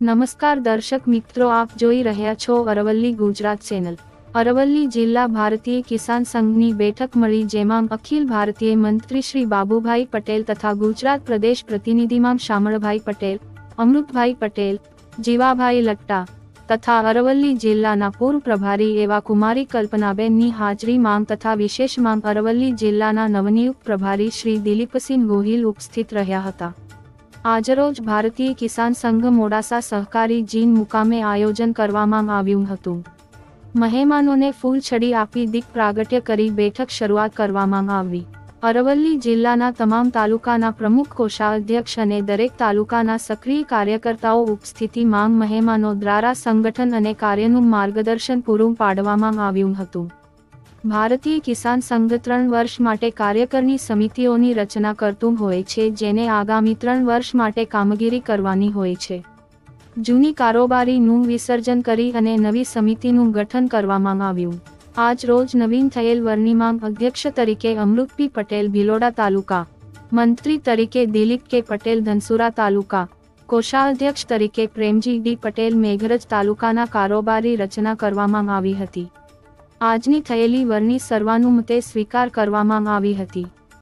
નમસ્કાર દર્શક મિત્રો, આપ જોઈ રહ્યા છો અરવલ્લી ગુજરાત ચેનલ। અરવલ્લી જિલ્લા ભારતીય કિસાન સંઘની બેઠક મળી, જેમાં અખિલ ભારતીય મંત્રી શ્રી બાબુભાઈ પટેલ તથા ગુજરાત પ્રદેશ પ્રતિનિધિમાં શામળભાઈ પટેલ, અમૃતભાઈ પટેલ, જીવાભાઈ લટ્ટા તથા અરવલ્લી જિલ્લાના પૂર્વ પ્રભારી એવા કુમારી કલ્પનાબેનની હાજરીમાં તથા વિશેષમાં અરવલ્લી જિલ્લાના નવનિયુક્ત પ્રભારી શ્રી દિલીપસિંહ ગોહિલ ઉપસ્થિત રહ્યા હતા। આજરોજ ભારતીય કિસાન સંઘ મોડાસા સહકારી જીન મુકામે આયોજન કરવામાં આવ્યું હતું। મહેમાનોને ફૂલછડી આપી દીપ પ્રાગટ્ય કરી બેઠક શરૂઆત કરવામાં આવી। અરવલ્લી જિલ્લાના તમામ તાલુકાના પ્રમુખ, કોષાધ્યક્ષ અને દરેક તાલુકાના સક્રિય કાર્યકર્તાઓ ઉપસ્થિતિમાં મહેમાનો દ્વારા સંગઠન અને કાર્યનું માર્ગદર્શન પૂરું પાડવામાં આવ્યું હતું। ભારતીય કિસાન સંઘ 3 વર્ષ માટે કાર્યકરની સમિતિઓની રચના કરતું હોય છે, જેને આગામી 3 વર્ષ માટે કામગીરી કરવાની હોય છે। જૂની કારોબારીનું વિસર્જન કરી અને નવી સમિતિનું ગઠન કરવામાં આવ્યું। આજ રોજ નવીન થયેલ વર્ણીમાં અધ્યક્ષ તરીકે અમૃત પી પટેલ ભિલોડા તાલુકા, મંત્રી તરીકે દિલીપ કે પટેલ ધનસુરા તાલુકા, કોષાધ્યક્ષ તરીકે પ્રેમજી ડી પટેલ મેઘરજ તાલુકાના કારોબારી રચના કરવામાં આવી હતી। આજની થયેલી વરણી સર્વાનુમતે સ્વીકાર કરવામાં આવી હતી।